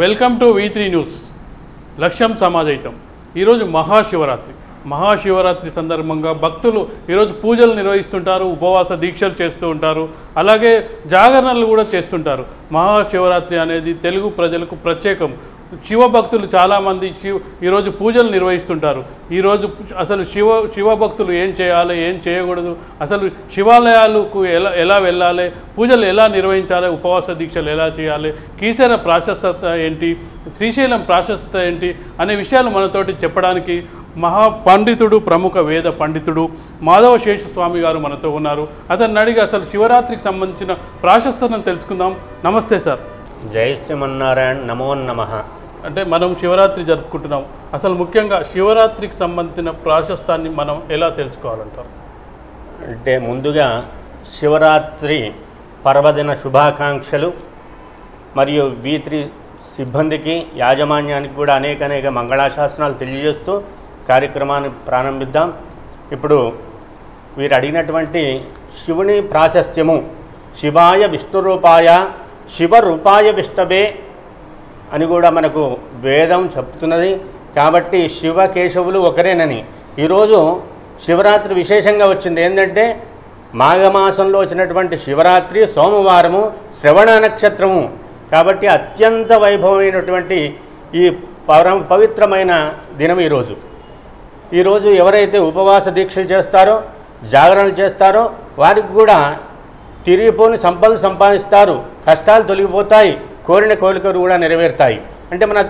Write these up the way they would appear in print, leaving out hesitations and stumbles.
Welcome to V3 news. లక్ష్యం సమాజయితం. ఈరోజు మహాశివరాత్రి సందర్భంగా భక్తులు ఈరోజు పూజలు నిర్వహిస్తుంటారు, ఉపవాస దీక్షలు చేస్తూ ఉంటారు, అలాగే జాగరణలు కూడా చేస్తుంటారు. మహాశివరాత్రి అనేది తెలుగు ప్రజలకు ప్రత్యేకం. శివభక్తులు చాలామంది ఈరోజు పూజలు నిర్వహిస్తుంటారు. ఈరోజు అసలు శివభక్తులు ఏం చేయాలి, ఏం చేయకూడదు, అసలు శివాలయాలకు ఎలా వెళ్ళాలి, పూజలు ఎలా నిర్వహించాలి, ఉపవాస దీక్షలు ఎలా చేయాలి, కీసర ప్రాశస్తత ఏంటి, శ్రీశైలం ప్రాశస్తత ఏంటి అనే విషయాలు మనతోటి చెప్పడానికి మహాపండితుడు, ప్రముఖ వేద పండితుడు మాధవ శేషస్వామి గారు మనతో ఉన్నారు. అతన్ని అడిగి అసలు శివరాత్రికి సంబంధించిన ప్రాశస్తతను తెలుసుకుందాం. నమస్తే సార్. జై శ్రీమన్నారాయణ. నమో నమః. అంటే మనం శివరాత్రి జరుపుకుంటున్నాం. అసలు ముఖ్యంగా శివరాత్రికి సంబంధించిన ప్రాశస్తాన్ని మనం ఎలా తెలుసుకోవాలంటారు? అంటే ముందుగా శివరాత్రి పర్వదిన శుభాకాంక్షలు మరియు V3 సిబ్బందికి, యాజమాన్యానికి కూడా అనేక మంగళాశాసనాలు తెలియజేస్తూ కార్యక్రమాన్ని ప్రారంభిద్దాం. ఇప్పుడు వీరు అడిగినటువంటి శివుని ప్రాశస్త్యము శివాయ విష్ణురూపాయ శివరూపాయ విష్ణవే అని కూడా మనకు వేదం చెప్తున్నది. కాబట్టి శివకేశవులు ఒకరేనని. ఈరోజు శివరాత్రి విశేషంగా వచ్చింది ఏంటంటే మాఘమాసంలో వచ్చినటువంటి శివరాత్రి సోమవారము, శ్రవణ నక్షత్రము. కాబట్టి అత్యంత వైభవమైనటువంటి ఈ పవిత్రమైన దినం ఈరోజు ఎవరైతే ఉపవాస దీక్షలు చేస్తారో, జాగరణలు చేస్తారో వారికి కూడా తిరిగిపోని సంపదలు సంపాదిస్తారు, కష్టాలు తొలగిపోతాయి, కోరిన కోరికలు కూడా నెరవేరుతాయి. అంటే మన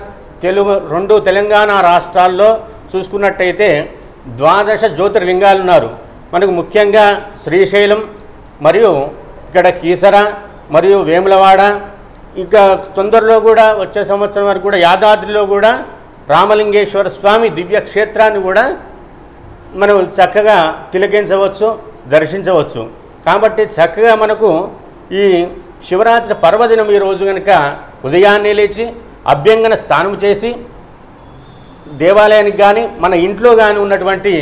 రెండు తెలంగాణ రాష్ట్రాల్లో చూసుకున్నట్టయితే 12 జ్యోతిర్లింగాలు ఉన్నారు. మనకు ముఖ్యంగా శ్రీశైలం మరియు ఇక్కడ కీసర మరియు వేములవాడ, ఇంకా తొందరలో కూడా వచ్చే సంవత్సరం వరకు కూడా యాదాద్రిలో కూడా రామలింగేశ్వర స్వామి దివ్య క్షేత్రాన్ని కూడా మనం చక్కగా తిలకించవచ్చు, దర్శించవచ్చు. కాబట్టి చక్కగా మనకు ఈ శివరాత్రి పర్వదినం ఈరోజు కనుక ఉదయాన్నే లేచి అభ్యంగన స్నానం చేసి దేవాలయానికి కానీ మన ఇంట్లో కానీ ఉన్నటువంటి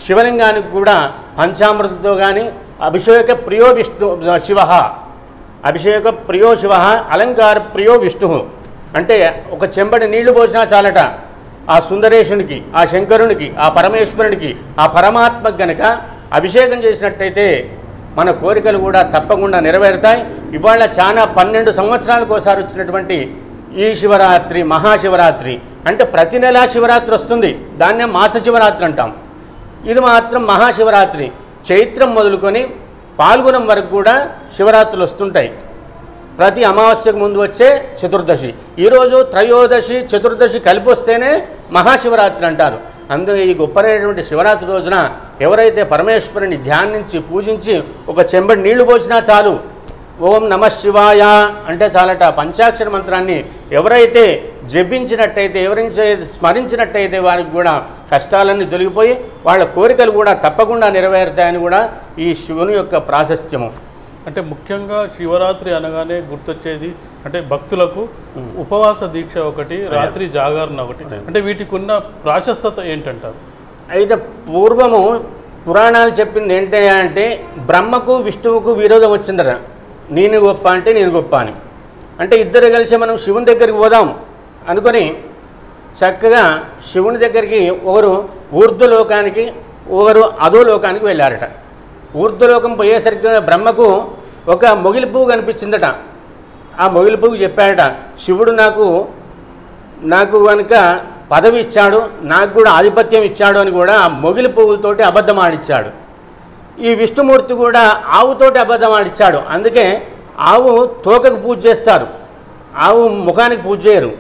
శివలింగానికి కూడా పంచామృతంతో కానీ అభిషేక ప్రియో శివ అలంకార ప్రియో విష్ణు అంటే ఒక చెంబడి నీళ్లు పోసినా చాలట ఆ సుందరేశునికి, ఆ శంకరునికి, ఆ పరమేశ్వరునికి, ఆ పరమాత్మకు గనక అభిషేకం చేసినట్టయితే మన కోరికలు కూడా తప్పకుండా నెరవేరుతాయి. ఇవాళ చాలా 12 సంవత్సరాలకు ఒకసారి వచ్చినటువంటి ఈ శివరాత్రి, మహాశివరాత్రి అంటే ప్రతి నెల శివరాత్రి వస్తుంది. దాన్నే మాస శివరాత్రి అంటాం. ఇది మాత్రం మహాశివరాత్రి. చైత్రం మొదలుకొని పాల్గొనం వరకు కూడా శివరాత్రులు వస్తుంటాయి. ప్రతి అమావాస్యకు ముందు వచ్చే చతుర్దశి, ఈరోజు త్రయోదశి, చతుర్దశి కలిపి వస్తేనే మహాశివరాత్రి అంటారు. అందుకే ఈ గొప్పనైనటువంటి శివరాత్రి రోజున ఎవరైతే పరమేశ్వరుని ధ్యానించి పూజించి ఒక చెంబడి నీళ్లు పోసినా చాలు, ఓం నమః శివాయ అంటే చాలట. పంచాక్షర మంత్రాన్ని ఎవరైతే జపించినట్టయితే, ఎవరైతే స్మరించినట్టయితే వారికి కూడా కష్టాలన్నీ తొలగిపోయి వాళ్ళ కోరికలు కూడా తప్పకుండా నెరవేరుతాయని కూడా ఈ శివుని యొక్క ప్రాశస్త్యము. అంటే ముఖ్యంగా శివరాత్రి అనగానే గుర్తొచ్చేది అంటే భక్తులకు ఉపవాస దీక్ష ఒకటి, రాత్రి జాగరణ ఒకటి. అంటే వీటికి ఉన్న ప్రాశస్తత ఏంటంటారు? అయితే పూర్వము పురాణాలు చెప్పింది ఏంటంటే బ్రహ్మకు విష్ణువుకు విరోధం వచ్చిందట. నేను గొప్ప అంటే నేను గొప్ప అని. అంటే ఇద్దరు కలిసి మనం శివుని దగ్గరికి పోదాం అనుకొని చక్కగా శివుని దగ్గరికి ఒకరు ఊర్ధ్వలోకానికి, ఒకరు అధోలోకానికి వెళ్ళారట. ఊర్ధ్వలోకం పోయేసరికి బ్రహ్మకు ఒక మొగిలి పువ్వు కనిపించిందట. ఆ మొగిలి పువ్వు చెప్పాడట, శివుడు నాకు కనుక పదవి ఇచ్చాడు, నాకు కూడా ఆధిపత్యం ఇచ్చాడు అని కూడా ఆ మొగిలి పువ్వులతోటి అబద్ధం ఆడిచ్చాడు. ఈ విష్ణుమూర్తి కూడా ఆవుతోటి అబద్ధం ఆడిచ్చాడు. అందుకే ఆవు తోకకు పూజ చేస్తారు, ఆవు ముఖానికి పూజ చేయరు.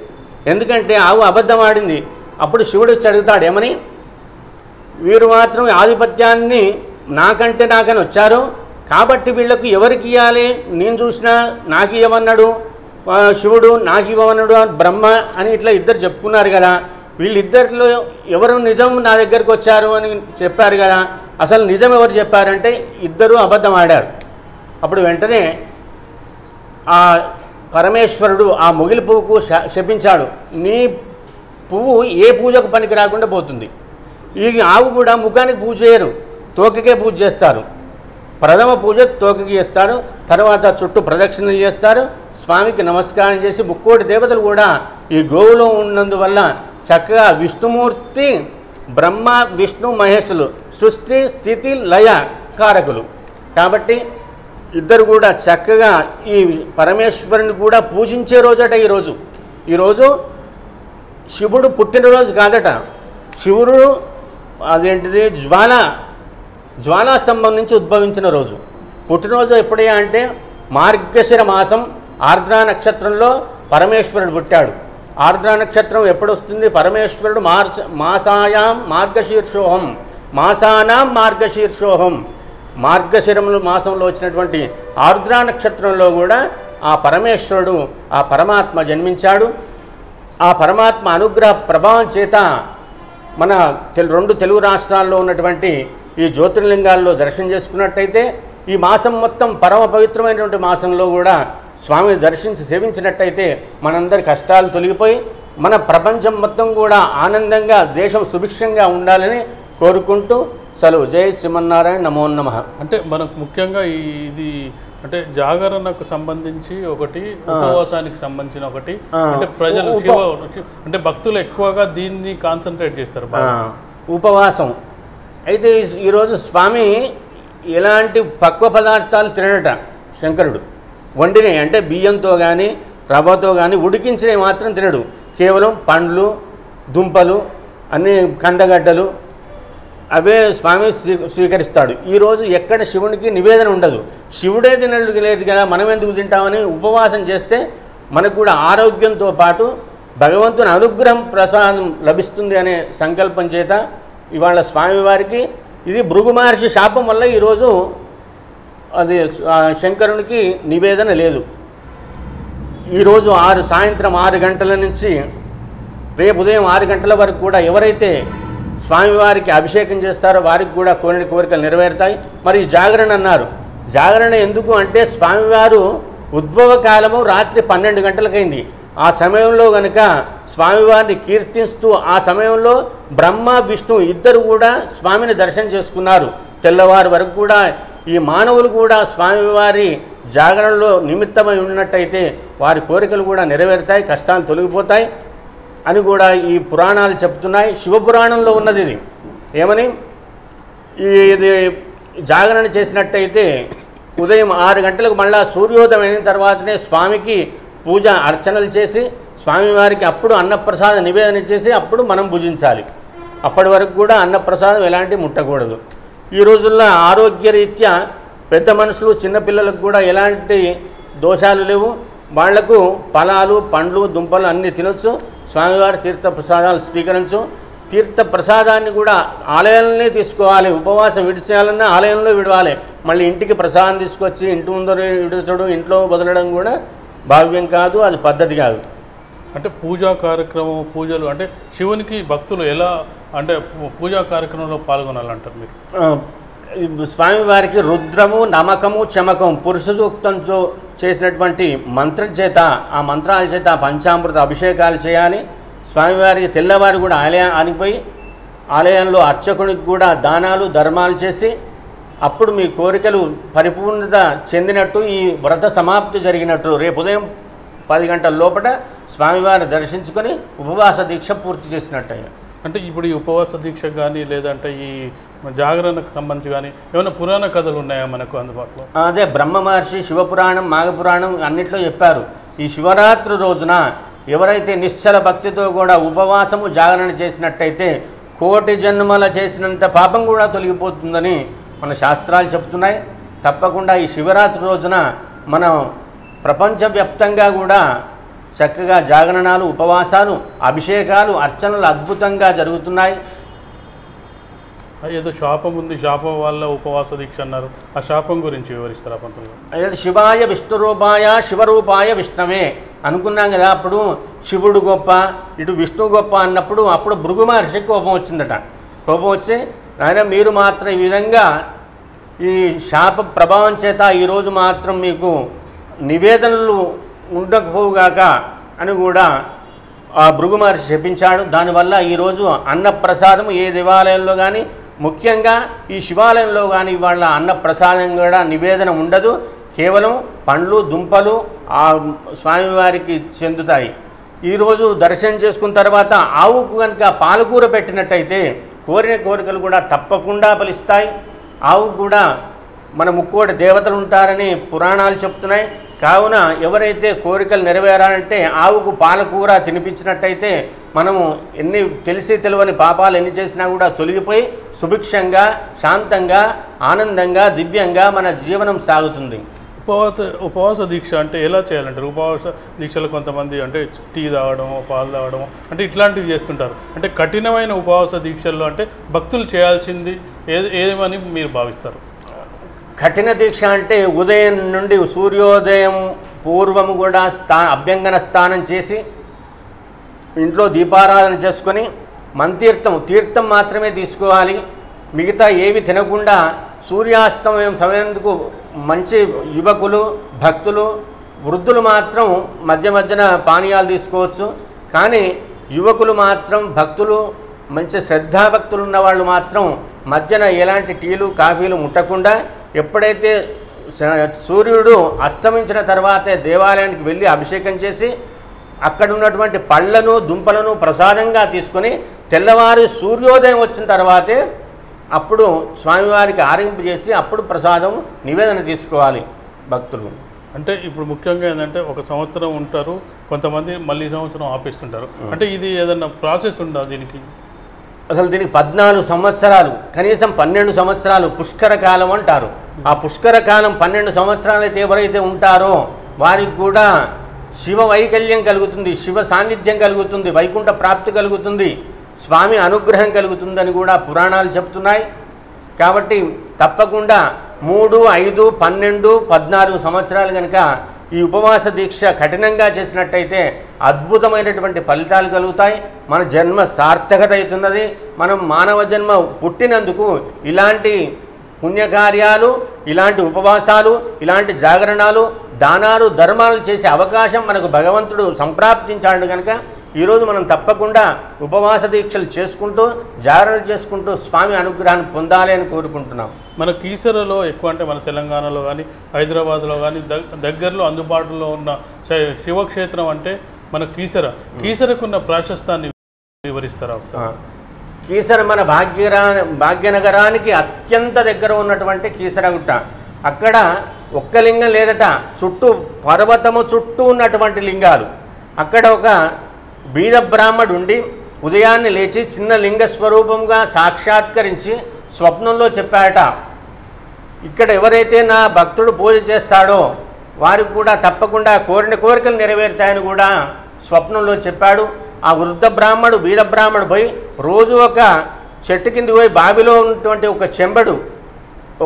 ఎందుకంటే ఆవు అబద్ధం ఆడింది. అప్పుడు శివుడు వచ్చి అడుగుతాడు, ఏమని, వీరు మాత్రం ఆధిపత్యాన్ని నాకని వచ్చారు, కాబట్టి వీళ్ళకు ఎవరికి ఇవ్వాలి, నేను చూసినా నాకు ఇవ్వమన్నాడు శివుడు, నాకు ఇవ్వమన్నాడు బ్రహ్మ అని ఇట్లా ఇద్దరు చెప్పుకున్నారు కదా. వీళ్ళిద్దరిలో ఎవరు నిజం నా దగ్గరికి వచ్చారు అని చెప్పారు కదా. అసలు నిజం ఎవరు చెప్పారంటే ఇద్దరు అబద్ధం ఆడారు. అప్పుడు వెంటనే ఆ పరమేశ్వరుడు ఆ మొగిలి పువ్వుకు శపించాడు, నీ పువ్వు ఏ పూజకు పనికి రాకుండా పోతుంది. ఈ ఆవు కూడా ముఖానికి పూజ చేయరు, తోకకే పూజ చేస్తారు. ప్రథమ పూజ తోకకి చేస్తారు, తర్వాత చుట్టూ ప్రదక్షిణలు చేస్తారు, స్వామికి నమస్కారం చేసి ముక్కోటి దేవతలు కూడా ఈ గోవులో ఉన్నందువల్ల చక్కగా విష్ణుమూర్తి బ్రహ్మ విష్ణు మహేశులు సృష్టి స్థితి లయ కారకులు కాబట్టి ఇద్దరు కూడా చక్కగా ఈ పరమేశ్వరుని కూడా పూజించే రోజట ఈరోజు శివుడు పుట్టినరోజు కాదట. శివుడు అదేంటిది జ్వాలాస్తంభం నుంచి ఉద్భవించిన రోజు. పుట్టినరోజు ఎప్పుడయ్యా అంటే మార్గశిర మాసం ఆర్ద్రా నక్షత్రంలో పరమేశ్వరుడు పుట్టాడు. ఆర్ద్రా నక్షత్రం ఎప్పుడు వస్తుంది? పరమేశ్వరుడు మాసాయాం మార్గశీర్షోహం మాసానాం మార్గశీర్షోహం మార్గశిరములు మాసంలో వచ్చినటువంటి ఆర్ద్రా నక్షత్రంలో కూడా ఆ పరమేశ్వరుడు ఆ పరమాత్మ జన్మించాడు. ఆ పరమాత్మ అనుగ్రహ ప్రభావం చేత మన రెండు తెలుగు రాష్ట్రాల్లో ఉన్నటువంటి ఈ జ్యోతిర్లింగాల్లో దర్శనం చేసుకున్నట్టయితే ఈ మాసం మొత్తం పరమ పవిత్రమైనటువంటి మాసంలో కూడా స్వామిని దర్శించి సేవించినట్టయితే మనందరి కష్టాలు తొలగిపోయి మన ప్రపంచం మొత్తం కూడా ఆనందంగా దేశం సుభిక్షంగా ఉండాలని కోరుకుంటూ సెలవు. జై శ్రీమన్నారాయణ, నమో నమః. అంటే మనకు ముఖ్యంగా ఇది అంటే జాగరణకు సంబంధించి ఒకటి, ఉపవాసానికి సంబంధించిన ఒకటి, అంటే ప్రజలు అంటే భక్తులు ఎక్కువగా దీన్ని కాన్సన్ట్రేట్ చేస్తారు ఉపవాసం. అయితే ఈరోజు స్వామి ఎలాంటి పక్వ పదార్థాలు తినడట శంకరుడు. వండినవి అంటే బియ్యంతో కానీ రవ్వతో కానీ ఉడికించినవి మాత్రం తినడు. కేవలం పండ్లు దుంపలు అన్ని కందగడ్డలు అవే స్వామి స్వీకరిస్తాడు. ఈరోజు ఎక్కడ శివునికి నివేదన ఉండదు. శివుడే తినలేదు లేదు కదా, మనం ఎందుకు తింటామని ఉపవాసం చేస్తే మనకు కూడా ఆరోగ్యంతో పాటు భగవంతుని అనుగ్రహం ప్రసాదం లభిస్తుంది అనే సంకల్పం చేత ఇవాళ స్వామివారికి ఇది భృగు మహర్షి శాపం వల్ల ఈరోజు అది శంకరునికి నివేదన లేదు. ఈరోజు సాయంత్రం 6 గంటల నుంచి రేపు ఉదయం 6 గంటల వరకు కూడా ఎవరైతే స్వామివారికి అభిషేకం చేస్తారో వారికి కూడా కోరిన కోరికలు నెరవేరుతాయి. మరి జాగరణ అన్నారు. జాగరణ ఎందుకు అంటే స్వామివారు ఉద్భవ కాలము రాత్రి 12 గంటలకైంది. ఆ సమయంలో కనుక స్వామివారిని కీర్తిస్తూ ఆ సమయంలో బ్రహ్మ విష్ణు ఇద్దరు కూడా స్వామిని దర్శనం చేసుకున్నారు. తెల్లవారి వరకు కూడా ఈ మానవులు కూడా స్వామివారి జాగరణలో నిమిత్తమై ఉన్నట్టయితే వారి కోరికలు కూడా నెరవేరుతాయి, కష్టాలు తొలగిపోతాయి అని కూడా ఈ పురాణాలు చెప్తున్నాయి. శివపురాణంలో ఉన్నది ఇది. ఏమని? ఇది జాగరణ చేసినట్టయితే ఉదయం 6 గంటలకు మళ్ళా సూర్యోదయం అయిన తర్వాతనే స్వామికి పూజ అర్చనలు చేసి స్వామివారికి అప్పుడు అన్నప్రసాద నివేదన చేసి అప్పుడు మనం భుజించాలి. అప్పటి వరకు కూడా అన్నప్రసాదం ఎలాంటి ముట్టకూడదు. ఈ రోజుల్లో ఆరోగ్యరీత్యా పెద్ద మనుషులు చిన్నపిల్లలకు కూడా ఎలాంటి దోషాలు లేవు. వాళ్లకు ఫలాలు పండ్లు దుంపలు అన్నీ తినొచ్చు. స్వామివారి తీర్థ ప్రసాదాలు స్వీకరించు. తీర్థ ప్రసాదాన్ని కూడా ఆలయంలోనే తీసుకోవాలి. ఉపవాసం విడిచేయాలన్నా ఆలయంలో విడవాలి. మళ్ళీ ఇంటికి ప్రసాదం తీసుకొచ్చి ఇంటి ముందర విడచడం ఇంట్లో వదలడం కూడా భావ్యం కాదు, అది పద్ధతి కాదు. అంటే పూజా కార్యక్రమం పూజలు అంటే శివునికి భక్తులు ఎలా అంటే పూజా కార్యక్రమంలో పాల్గొనాలంటారు మీరు? స్వామివారికి రుద్రము నమకము చమకం పురుష సూక్తంతో చేసినటువంటి మంత్రం చేత ఆ మంత్రాల చేత పంచామృత అభిషేకాలు చేయాలి. స్వామివారికి తెల్లవారు కూడా ఆలయానికి పోయి ఆలయంలో అర్చకునికి కూడా దానాలు ధర్మాలు చేసి అప్పుడు మీ కోరికలు పరిపూర్ణత చెందినట్టు ఈ వ్రత సమాప్తి జరిగినట్టు రేపు ఉదయం 10 గంటల లోపల స్వామివారిని దర్శించుకొని ఉపవాస దీక్ష పూర్తి చేసినట్టయ్యా. అంటే ఇప్పుడు ఈ ఉపవాస దీక్ష కానీ లేదంటే ఈ జాగరణకు సంబంధించి కానీ ఏమైనా పురాణ కథలు ఉన్నాయా మనకు అందుబాటులో? అదే బ్రహ్మ మహర్షి శివపురాణం మాఘపురాణం అన్నిట్లో చెప్పారు. ఈ శివరాత్రి రోజున ఎవరైతే నిశ్చల భక్తితో కూడా ఉపవాసము జాగరణ చేసినట్టయితే 1,000,000 జన్మల చేసినంత పాపం కూడా తొలగిపోతుందని మన శాస్త్రాలు చెప్తున్నాయి. తప్పకుండా ఈ శివరాత్రి రోజున మనం ప్రపంచవ్యాప్తంగా కూడా చక్కగా జాగరణాలు ఉపవాసాలు అభిషేకాలు అర్చనలు అద్భుతంగా జరుగుతున్నాయి. ఏదో శాపం ఉంది, శాపం వల్ల ఉపవాస దీక్ష అన్నారు. ఆ శాపం గురించి వివరిస్తారా పంతులు? అదే శివాయ విష్ణురూపాయ శివరూపాయ విష్ణవే అనుకున్నాం కదా. అప్పుడు శివుడు గొప్ప ఇటు విష్ణు గొప్ప అన్నప్పుడు అప్పుడు భృగు మహర్షికి కోపం వచ్చిందట. కోపం వచ్చి ఆయన మీరు మాత్రం ఈ విధంగా ఈ శాప ప్రభావం చేత ఈరోజు మాత్రం మీకు నివేదనలు ఉండకపోవుగాక అని కూడా ఆ భృగు మహర్షి చెప్పించాడు. దానివల్ల ఈరోజు అన్నప్రసాదం ఏ దేవాలయంలో కానీ ముఖ్యంగా ఈ శివాలయంలో కానీ వాళ్ళ అన్నప్రసాదం కూడా నివేదన ఉండదు. కేవలం పండ్లు దుంపలు ఆ స్వామివారికి చెందుతాయి. ఈరోజు దర్శనం చేసుకున్న తర్వాత ఆవుకు కనుక పాలకూర పెట్టినట్టయితే కోరిన కోరికలు కూడా తప్పకుండా ఫలిస్తాయి. ఆవుకు కూడా మన ముక్కోటి దేవతలు ఉంటారని పురాణాలు చెప్తున్నాయి. కావున ఎవరైతే కోరికలు నెరవేరాలంటే ఆవుకు పాలకూర తినిపించినట్టయితే మనము ఎన్ని తెలిసి తెలియని పాపాలు ఎన్ని చేసినా కూడా తొలగిపోయి సుభిక్షంగా, శాంతంగా, ఆనందంగా, దివ్యంగా మన జీవనం సాగుతుంది. ఉపవాస దీక్ష అంటే ఎలా చేయాలంటారు? ఉపవాస దీక్షలు కొంతమంది అంటే టీ తాగడం, పాలు తాగడం అంటే ఇట్లాంటివి చేస్తుంటారు. అంటే కఠినమైన ఉపవాస దీక్షల్లో అంటే భక్తులు చేయాల్సింది ఏమని మీరు భావిస్తారు? కఠిన దీక్ష అంటే ఉదయం నుండి సూర్యోదయం పూర్వము కూడా అభ్యంగన స్నానం చేసి ఇంట్లో దీపారాధన చేసుకొని తీర్థం మాత్రమే తీసుకోవాలి. మిగతా ఏవి తినకుండా సూర్యాస్తమయం సమయంకు మంచి యువకులు, భక్తులు, వృద్ధులు మాత్రం మధ్య మధ్యన పానీయాలు తీసుకోవచ్చు. కానీ యువకులు మాత్రం, భక్తులు, మంచి శ్రద్ధాభక్తులు ఉన్న వాళ్ళు మాత్రం మధ్యన ఎలాంటి టీలు, కాఫీలు ముట్టకుండా ఎప్పుడైతే సూర్యుడు అస్తమించిన తర్వాతే దేవాలయానికి వెళ్ళి అభిషేకం చేసి అక్కడ ఉన్నటువంటి పళ్ళను, దుంపలను ప్రసాదంగా తీసుకొని తెల్లవారి సూర్యోదయం వచ్చిన తర్వాతే అప్పుడు స్వామివారికి ఆరింపు చేసి అప్పుడు ప్రసాదం నివేదన తీసుకోవాలి భక్తులు. అంటే ఇప్పుడు ముఖ్యంగా ఏంటంటే ఒక సంవత్సరం ఉంటారు, కొంతమంది మళ్ళీ సంవత్సరం ఆపేస్తుంటారు. అంటే ఇది ఏదన్నా ప్రాసెస్ ఉందా దీనికి? అసలు దీనికి 14 సంవత్సరాలు, కనీసం 12 సంవత్సరాలు పుష్కర కాలం అంటారు. ఆ పుష్కర కాలం 12 సంవత్సరాలు అయితే ఎవరైతే ఉంటారో వారికి కూడా శివ వైకల్యం కలుగుతుంది, శివ సాన్నిధ్యం కలుగుతుంది, వైకుంఠ ప్రాప్తి కలుగుతుంది, స్వామి అనుగ్రహం కలుగుతుందని కూడా పురాణాలు చెప్తున్నాయి. కాబట్టి తప్పకుండా 3, 5, 12, 14 సంవత్సరాలు కనుక ఈ ఉపవాస దీక్ష కఠినంగా చేసినట్టయితే అద్భుతమైనటువంటి ఫలితాలు కలుగుతాయి. మన జన్మ సార్థకత అవుతున్నది. మనం మానవ జన్మ పుట్టినందుకు ఇలాంటి పుణ్యకార్యాలు, ఇలాంటి ఉపవాసాలు, ఇలాంటి జాగరణాలు, దానాలు, ధర్మాలు చేసే అవకాశం మనకు భగవంతుడు సంప్రాప్తించాడు కనుక ఈరోజు మనం తప్పకుండా ఉపవాస దీక్షలు చేసుకుంటూ, జాగరణలు చేసుకుంటూ స్వామి అనుగ్రహాన్ని పొందాలి అని కోరుకుంటున్నాం. మన కీసరలో ఎక్కువ అంటే మన తెలంగాణలో కానీ, హైదరాబాద్లో కానీ దగ్గరలో అందుబాటులో ఉన్న శివక్షేత్రం అంటే మన కీసరకున్న ప్రాశస్తాన్ని వివరిస్తారా ఒకసారి? కీసర మన భాగ్యనగరానికి అత్యంత దగ్గర ఉన్నటువంటి కీసరగుట్ట. అక్కడ ఒక్క లింగం లేదట, చుట్టూ పర్వతము చుట్టూ ఉన్నటువంటి లింగాలు. అక్కడ ఒక బీద బ్రాహ్మడు ఉండి ఉదయాన్నే లేచి చిన్న లింగ స్వరూపంగా సాక్షాత్కరించి స్వప్నంలో చెప్పాడట, ఇక్కడ ఎవరైతే నా భక్తుడు పూజ చేస్తాడో వారికి కూడా తప్పకుండా కోరిన కోరికలు నెరవేరుతాయని కూడా స్వప్నంలో చెప్పాడు. ఆ వృద్ధ బ్రాహ్మడు, బీద బ్రాహ్మడు పోయి రోజు ఒక చెట్టు కింద పోయి బావిలో ఉన్నటువంటి ఒక చెంబడు,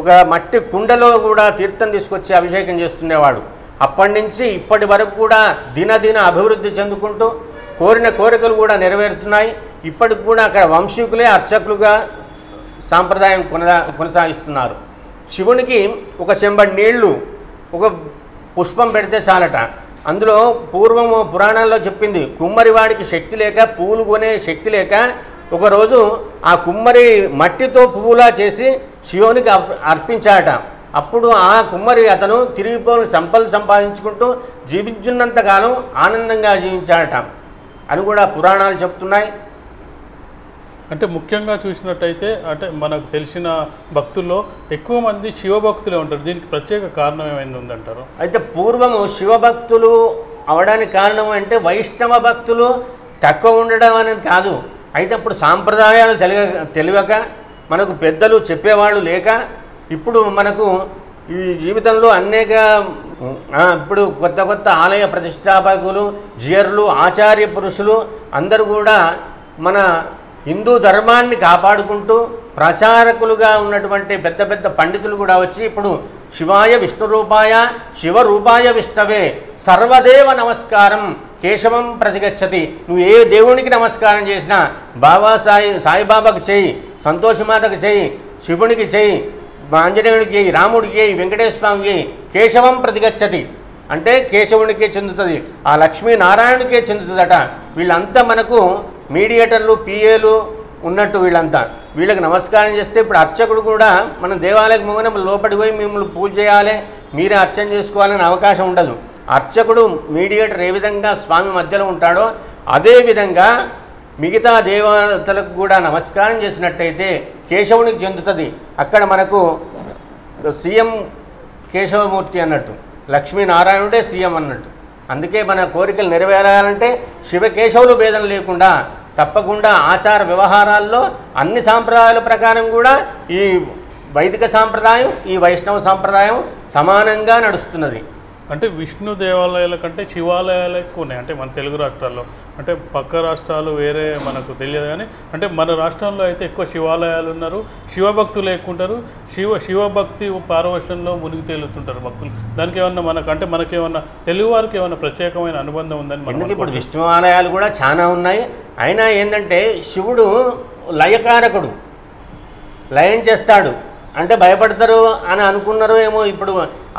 ఒక మట్టి కుండలో కూడా తీర్థం తీసుకొచ్చి అభిషేకం చేస్తుండేవాడు. అప్పటి నుంచి ఇప్పటి వరకు కూడా దినదిన అభివృద్ధి చెందుకుంటూ కోరిన కోరికలు కూడా నెరవేరుతున్నాయి. ఇప్పటికి కూడా అక్కడ వంశీకులే అర్చకులుగా సాంప్రదాయం కొనసాగిస్తున్నారు. శివునికి ఒక చెంబడి నీళ్లు, ఒక పుష్పం పెడితే చాలట. అందులో పూర్వము పురాణాల్లో చెప్పింది, కుమ్మరివాడికి శక్తి లేక, పువ్వులు కొనే శక్తి లేక ఒకరోజు ఆ కుమ్మరి మట్టితో పువ్వులా చేసి శివునికి అర్పించాట. అప్పుడు ఆ కుమ్మరి అతను తిరిగిపోయిన సంపదలు సంపాదించుకుంటూ జీవించున్నంతకాలం ఆనందంగా జీవించాడట అని కూడా పురాణాలు చెప్తున్నాయి. అంటే ముఖ్యంగా చూసినట్టయితే అంటే మనకు తెలిసిన భక్తుల్లో ఎక్కువ మంది శివభక్తులే ఉంటారు. దీనికి ప్రత్యేక కారణం ఏమైనా ఉందంటారు? అయితే పూర్వము శివభక్తులు అవడానికి కారణం అంటే వైష్ణవ భక్తులు తక్కువ ఉండడం అనేది కాదు. అయితే అప్పుడు సాంప్రదాయాలు తెలియక, మనకు పెద్దలు చెప్పేవాళ్ళు లేక, ఇప్పుడు మనకు ఈ జీవితంలో అనేక ఇప్పుడు కొత్త కొత్త ఆలయ ప్రతిష్టాపకులు, జియర్లు, ఆచార్య పురుషులు అందరూ కూడా మన హిందూ ధర్మాన్ని కాపాడుకుంటూ ప్రచారకులుగా ఉన్నటువంటి పెద్ద పెద్ద పండితులు కూడా వచ్చి ఇప్పుడు శివాయ విష్ణు రూపాయ శివరూపాయ విష్ణవే సర్వదేవ నమస్కారం కేశవం ప్రతిగచ్చతి. నువ్వు ఏ దేవునికి నమస్కారం చేసినా సాయిబాబాకు చేయి, సంతోషమాతకు చేయి, శివునికి చేయి, ఆంజనేయుడికి చేయి, రాముడికి చేయి, వెంకటేశ్వర స్వామికి చేయి, కేశవం ప్రతిగచ్చతి అంటే కేశవునికే చెందుతుంది, ఆ లక్ష్మీనారాయణునికే చెందుతుందట. వీళ్ళంతా మనకు మీడియేటర్లు, పిఏలు ఉన్నట్టు వీళ్ళకి నమస్కారం చేస్తే ఇప్పుడు అర్చకుడు కూడా మనం దేవాలయకు మొగన లోపలికి పోయి మిమ్మల్ని పూజ చేయాలి, మీరే అర్చన చేసుకోవాలని అవకాశం ఉండదు. అర్చకుడు మీడియేటర్ ఏ విధంగా స్వామి మధ్యలో ఉంటాడో అదేవిధంగా మిగతా దేవతలకు కూడా నమస్కారం చేసినట్టయితే కేశవునికి చెందుతుంది. అక్కడ మనకు సీఎం కేశవమూర్తి అన్నట్టు, లక్ష్మీనారాయణుడే సీఎం అన్నట్టు. అందుకే మన కోరికలు నెరవేరాలంటే శివకేశవులు భేదం లేకుండా తప్పకుండా ఆచార వ్యవహారాల్లో అన్ని సాంప్రదాయాల ప్రకారం కూడా ఈ వైదిక సాంప్రదాయం, ఈ వైష్ణవ సాంప్రదాయం సమానంగా నడుస్తున్నది. అంటే విష్ణు దేవాలయాల కంటే శివాలయాలు ఎక్కువ ఉన్నాయి అంటే మన తెలుగు రాష్ట్రాల్లో. అంటే పక్క రాష్ట్రాలు వేరే మనకు తెలియదు కానీ అంటే మన రాష్ట్రంలో అయితే ఎక్కువ శివాలయాలు ఉన్నారు, శివభక్తులు ఎక్కువ ఉంటారు. శివభక్తి పారవశ్యంలో మునిగి తేలుతుంటారు భక్తులు. దానికి ఏమన్నా అంటే మనకేమన్నా తెలుగు వారికి ఏమన్నా ప్రత్యేకమైన అనుబంధం ఉందని ఎందుకు ఇప్పుడు విష్ణు ఆలయాలు కూడా చాలా ఉన్నాయి. అయినా ఏంటంటే శివుడు లయకారకుడు, లయం చేస్తాడు అంటే భయపడతారు అని అనుకున్నారో ఏమో.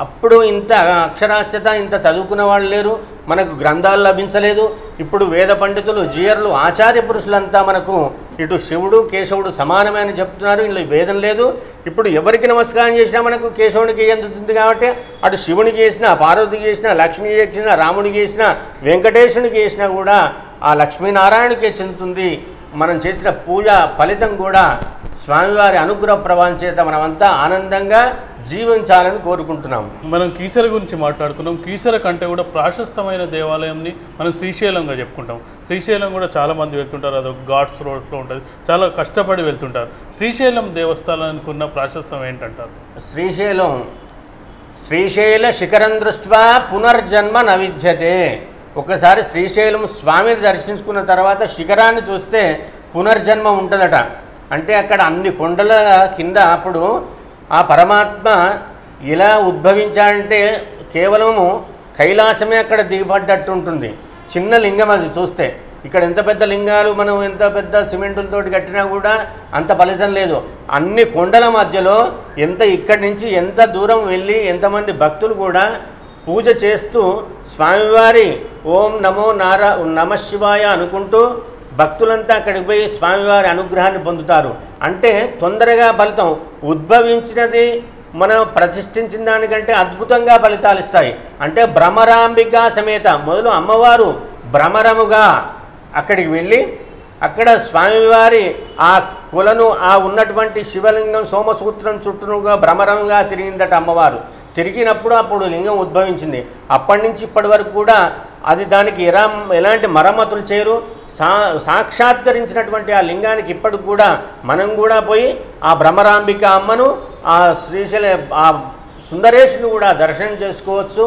అప్పుడు ఇంత అక్షరాస్యత, ఇంత చదువుకున్న వాళ్ళు లేరు, మనకు గ్రంథాలు లభించలేదు. ఇప్పుడు వేద పండితులు, జీయర్లు, ఆచార్య పురుషులంతా మనకు ఇటు శివుడు కేశవుడు సమానమైన చెప్తున్నారు. ఇందులో భేదం లేదు. ఇప్పుడు ఎవరికి నమస్కారం చేసినా మనకు కేశవునికి ఎందుతుంది కాబట్టి అటు శివునికి చేసినా, పార్వతికి చేసినా, లక్ష్మికి చేసినా, రాముడికి చేసినా, వెంకటేశ్వరునికి చేసినా కూడా ఆ లక్ష్మీనారాయణకే చెందుతుంది. మనం చేసిన పూజ ఫలితం కూడా స్వామివారి అనుగ్రహ ప్రభావం చేత మనమంతా ఆనందంగా జీవించాలని కోరుకుంటున్నాం. మనం కీసర గురించి మాట్లాడుకున్నాం. కీసర కంటే కూడా ప్రాశస్తమైన దేవాలయంని మనం శ్రీశైలంగా చెప్పుకుంటాం. శ్రీశైలం కూడా చాలామంది వెళ్తుంటారు, అదొక ఘాట్స్ రోడ్స్లో ఉంటుంది, చాలా కష్టపడి వెళ్తుంటారు. శ్రీశైలం దేవస్థానానికి ఉన్న ప్రాశస్తం ఏంటంటారు? శ్రీశైల శిఖరం దృష్ట్యా పునర్జన్మ నవిద్యతే. ఒకసారి శ్రీశైలం స్వామిని దర్శించుకున్న తర్వాత శిఖరాన్ని చూస్తే పునర్జన్మ ఉంటుందట. అంటే అక్కడ అన్ని కొండల కింద అప్పుడు ఆ పరమాత్మ ఇలా ఉద్భవించాడంటే కేవలము కైలాసమే అక్కడ దిగబడ్డట్టు ఉంటుంది. చిన్న లింగం అది చూస్తే. ఇక్కడ ఎంత పెద్ద లింగాలు మనం ఎంత పెద్ద సిమెంటులతోటి కట్టినా కూడా అంత ఫలితం లేదు. అన్ని కొండల మధ్యలో ఇక్కడి నుంచి ఎంత దూరం వెళ్ళి ఎంతమంది భక్తులు కూడా పూజ చేస్తూ స్వామివారి ఓం నమః శివాయ అనుకుంటూ భక్తులంతా అక్కడికి పోయి స్వామివారి అనుగ్రహాన్ని పొందుతారు. అంటే తొందరగా ఫలితం ఉద్భవించినది మనం ప్రతిష్ఠించిన దానికంటే అద్భుతంగా ఫలితాలు ఇస్తాయి. అంటే భ్రమరాంబిక సమేత మొదలు అమ్మవారు భ్రమరముగా అక్కడికి వెళ్ళి అక్కడ స్వామివారి ఆ కులను ఆ ఉన్నటువంటి శివలింగం సోమసూత్రం చుట్టూనుగా భ్రమరంగా తిరిగిందట అమ్మవారు. తిరిగినప్పుడు అప్పుడు లింగం ఉద్భవించింది. అప్పటి నుంచి ఇప్పటి వరకు కూడా అది దానికి ఎలాంటి మరమ్మతులు చేయరు. సాక్షాత్కరించినటువంటి ఆ లింగానికి ఇప్పటికి కూడా మనం కూడా పోయి ఆ భ్రమరాంబిక అమ్మను, ఆ శ్రీశైల ఆ సుందరేశుని కూడా దర్శనం చేసుకోవచ్చు,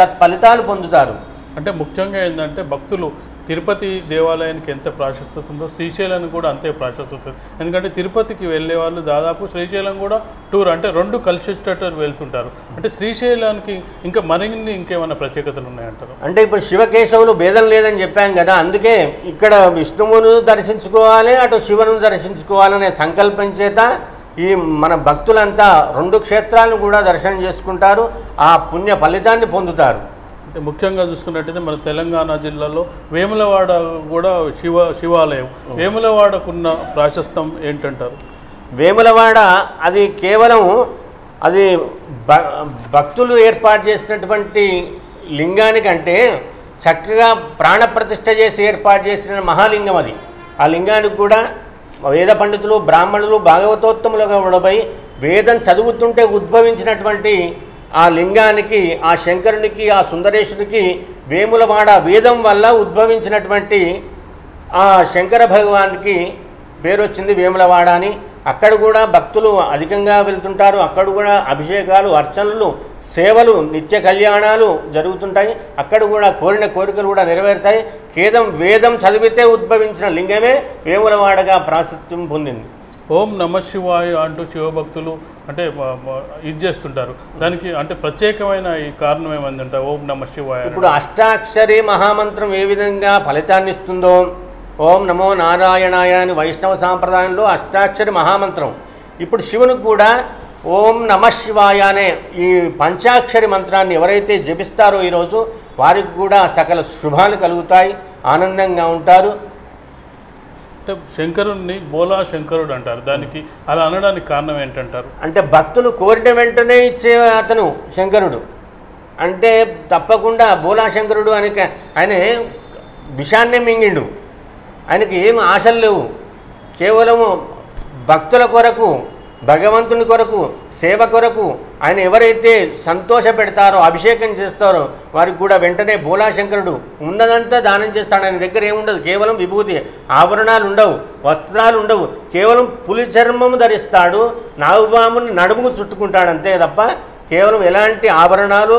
సత్ఫలితాలు పొందుతారు. అంటే ముఖ్యంగా ఏంటంటే భక్తులు తిరుపతి దేవాలయానికి ఎంత ప్రాశస్త్యత ఉందో శ్రీశైలానికి కూడా అంతే ప్రాశస్త్యత. ఎందుకంటే తిరుపతికి వెళ్ళే వాళ్ళు దాదాపు శ్రీశైలం కూడా టూర్ అంటే రెండు కలిసి వచ్చేటట్టు వెళ్తుంటారు. అంటే శ్రీశైలానికి ఇంకా మరిన్ని ఇంకేమైనా ప్రత్యేకతలు ఉన్నాయంటారు? అంటే ఇప్పుడు శివకేశవులు భేదం లేదని చెప్పాం కదా, అందుకే ఇక్కడ విష్ణువును దర్శించుకోవాలి, అటు శివును దర్శించుకోవాలనే సంకల్పం చేత ఈ మన భక్తులంతా రెండు క్షేత్రాలను కూడా దర్శనం చేసుకుంటారు, ఆ పుణ్య ఫలితాన్ని పొందుతారు. ముఖ్యంగా చూసుకున్నట్టయితే మన తెలంగాణ జిల్లాలో వేములవాడ కూడా శివాలయం. వేములవాడకున్న ప్రాశస్తం ఏంటంటారు? వేములవాడ అది కేవలం అది భక్తులు ఏర్పాటు చేసినటువంటి లింగానికంటే చక్కగా ప్రాణప్రతిష్ఠ చేసి ఏర్పాటు చేసిన మహాలింగం అది. ఆ లింగానికి కూడా వేద పండితులు, బ్రాహ్మణులు, భాగవతోత్తములుగా ఉండబోయి వేదం చదువుతుంటే ఉద్భవించినటువంటి ఆ లింగానికి, ఆ శంకరునికి, ఆ సుందరేశునికి వేములవాడ వేదం వల్ల ఉద్భవించినటువంటి ఆ శంకర భగవానికి పేరు వచ్చింది వేములవాడ అని. అక్కడ కూడా భక్తులు అధికంగా వెళ్తుంటారు. అక్కడ కూడా అభిషేకాలు, అర్చనలు, సేవలు, నిత్య కళ్యాణాలు జరుగుతుంటాయి. అక్కడ కూడా కోరిన కోరికలు కూడా నెరవేరుతాయి. వేదం చదివితే ఉద్భవించిన లింగమే వేములవాడగా ప్రాశస్త్యం పొందింది. ఓం నమ శివాయ అంటూ శివభక్తులు అంటే ఇది చేస్తుంటారు. దానికి అంటే ప్రత్యేకమైన ఈ కారణం ఏమందంటే ఓం నమ శివాయ. ఇప్పుడు అష్టాక్షరి మహామంత్రం ఏ విధంగా ఫలితాన్ని ఇస్తుందో, ఓం నమో నారాయణాయ అని వైష్ణవ సాంప్రదాయంలో అష్టాక్షరి మహామంత్రం. ఇప్పుడు శివునికి కూడా ఓం నమ శివాయ అనే ఈ పంచాక్షరి మంత్రాన్ని ఎవరైతే జపిస్తారో ఈరోజు వారికి కూడా సకల శుభాలు కలుగుతాయి, ఆనందంగా ఉంటారు. అంటే శంకరుణ్ణి బోలా శంకరుడు అంటారు. దానికి అలా అనడానికి కారణం ఏంటంటారు? అంటే భక్తులు కోరిన వెంటనే ఇచ్చే అతను శంకరుడు. అంటే తప్పకుండా బోలాశంకరుడు ఆయన విషాన్నే మింగిండు. ఆయనకి ఏం ఆశలు లేవు. కేవలము భక్తుల కొరకు, భగవంతుని కొరకు, సేవ కొరకు ఆయన ఎవరైతే సంతోష పెడతారో, అభిషేకం చేస్తారో వారికి కూడా వెంటనే బోలాశంకరుడు ఉన్నదంతా దానం చేస్తాడు. ఆయన దగ్గర ఏముండదు, కేవలం విభూతి, ఆభరణాలు ఉండవు, వస్త్రాలు ఉండవు, కేవలం పులి చర్మము ధరిస్తాడు, నాగుపాముని నడుముకు చుట్టుకుంటాడు అంతే తప్ప కేవలం ఎలాంటి ఆభరణాలు,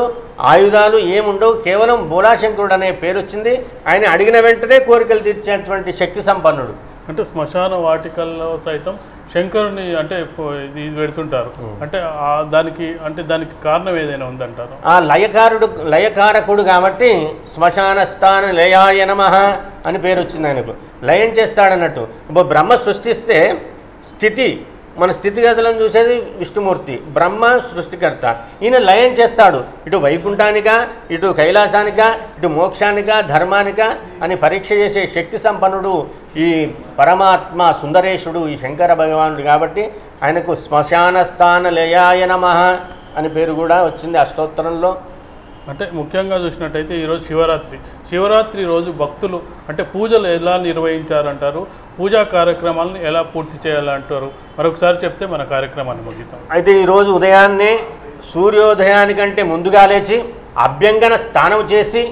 ఆయుధాలు ఏముండవు. కేవలం బోలాశంకరుడు అనే పేరు వచ్చింది. ఆయన అడిగిన వెంటనే కోరికలు తీర్చేటువంటి శక్తి సంపన్నుడు. అంటే శ్మశాన వాటికల్లో సైతం శంకరుని అంటే ఇది పెడుతుంటారు. అంటే దానికి కారణం ఏదైనా ఉందంటారు? ఆ లయకారకుడు కాబట్టి శ్మశాన స్థాన లయాయ నమః అని పేరు వచ్చింది ఆయనకు. లయం చేస్తాడన్నట్టు. ఇప్పుడు బ్రహ్మ సృష్టిస్తే స్థితి, మన స్థితిగతులను చూసేది విష్ణుమూర్తి, బ్రహ్మ సృష్టికర్త. ఈయన లయం చేస్తాడు, ఇటు వైకుంఠానిక, ఇటు కైలాసానిక, ఇటు మోక్షానిక, ధర్మానిక అని పరీక్ష చేసే శక్తి సంపన్నుడు ఈ పరమాత్మ సుందరేశుడు, ఈ శంకర భగవానుడు. కాబట్టి ఆయనకు శ్మశాన స్థాన లయాయ నమః అని పేరు కూడా వచ్చింది అష్టోత్తరంలో. అంటే ముఖ్యంగా చూసినట్టయితే ఈరోజు శివరాత్రి రోజు భక్తులు అంటే పూజలు ఎలా నిర్వహించారంటారు, పూజా కార్యక్రమాలను ఎలా పూర్తి చేయాలంటారు, మరొకసారి చెప్తే మన కార్యక్రమాన్ని ముగిద్దాం. అయితే ఈరోజు ఉదయాన్నే సూర్యోదయానికంటే ముందుగా లేచి అభ్యంగన స్నానం చేసి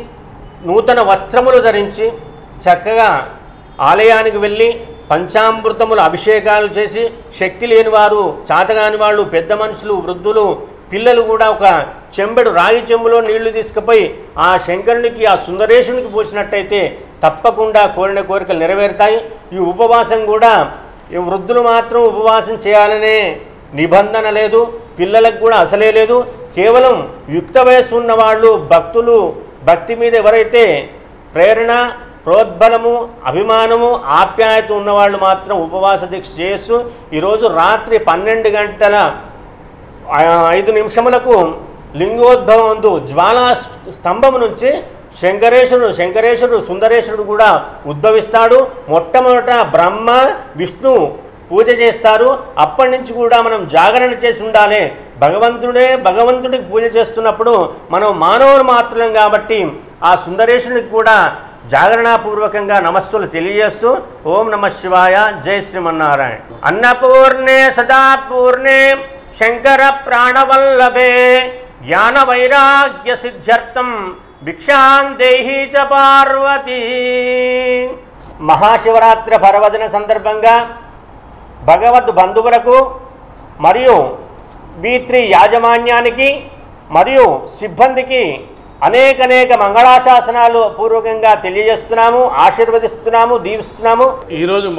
నూతన వస్త్రములు ధరించి చక్కగా ఆలయానికి వెళ్ళి పంచామృతముల అభిషేకాలు చేసి, శక్తి లేని వారు, చాతగాని వాళ్ళు, పెద్ద మనుషులు, వృద్ధులు, పిల్లలు కూడా ఒక చెంబెడు రాగి చెంబులో నీళ్లు తీసుకుపోయి ఆ శంకరునికి, ఆ సుందరేశునికి పోసినట్టయితే తప్పకుండా కోరిన కోరికలు నెరవేరుతాయి. ఈ ఉపవాసం కూడా వృద్ధులు మాత్రం ఉపవాసం చేయాలనే నిబంధన లేదు, పిల్లలకు కూడా అసలే లేదు. కేవలం యుక్త వయస్సు ఉన్నవాళ్ళు, భక్తులు, భక్తి మీద ఎవరైతే ప్రేరణ, ప్రోద్బలము, అభిమానము, ఆప్యాయత ఉన్నవాళ్ళు మాత్రం ఉపవాస దీక్ష చేయొచ్చు. ఈరోజు రాత్రి 12 గంటల 5 నిమిషములకు లింగోద్భవంతో జ్వాలా స్తంభం నుంచి శంకరేశ్వరుడు సుందరేశ్వరుడు కూడా ఉద్భవిస్తాడు. మొట్టమొదట బ్రహ్మ విష్ణు పూజ చేస్తారు. అప్పటి నుంచి కూడా మనం జాగరణ చేసి ఉండాలి. భగవంతుడికి పూజ చేస్తున్నప్పుడు మనం మానవులు మాత్రం కాబట్టి ఆ సుందరేశ్వరునికి కూడా జాగరణాపూర్వకంగా నమస్సులు తెలియజేస్తూ ఓం నమ శివాయ, జై శ్రీమన్నారాయణ. అన్నపూర్ణే సదాపూర్ణే శంకర ప్రాణవల్లభే జ్ఞాన వైరాగ్య సిద్ధ్యర్థం భిక్షాం దేహి చ పార్వతీ. మహాశివరాత్రి పర్వదిన సందర్భంగా భగవద్ బంధువులకు మరియు V3 యాజమాన్యానికి మరియు సిబ్బందికి అనేక మంగళాశాసనాలు పూర్వకంగా తెలియజేస్తున్నాము, ఆశీర్వదిస్తున్నాము, దీవిస్తున్నాము. ఈరోజు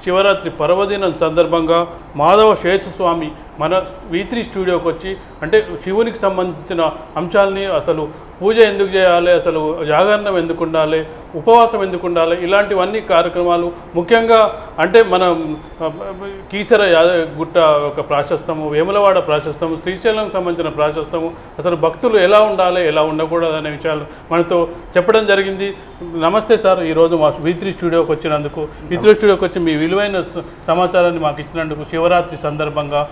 శివరాత్రి పర్వదినం సందర్భంగా మాధవ శేషస్వామి మన V3 స్టూడియోకి వచ్చి అంటే శివునికి సంబంధించిన అంశాలని, అసలు పూజ ఎందుకు చేయాలి, అసలు జాగరణం ఎందుకు ఉండాలి, ఉపవాసం ఎందుకు ఉండాలి, ఇలాంటివన్నీ కార్యక్రమాలు ముఖ్యంగా అంటే మన కీసర గుట్ట ఒక ప్రాశస్తము, వేములవాడ ప్రాశస్తము, శ్రీశైలం సంబంధించిన ప్రాశస్తము, అసలు భక్తులు ఎలా ఉండాలి, ఎలా ఉండకూడదు అనే విషయాలు మనతో చెప్పడం జరిగింది. నమస్తే సార్, ఈరోజు మా V3 స్టూడియోకి వచ్చినందుకు, V3 స్టూడియోకి వచ్చి మీ విలువైన సమాచారాన్ని మాకు ఇచ్చినందుకు శివరాత్రి సందర్భంగా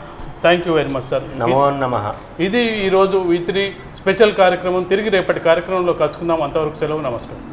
thank you very much sir. నమో నమః. ఇది ఈరోజు V3 స్పెషల్ కార్యక్రమం. తిరిగి రేపటి కార్యక్రమంలో కలుసుకుందాం. అంతవరకు సెలవు, నమస్కారం.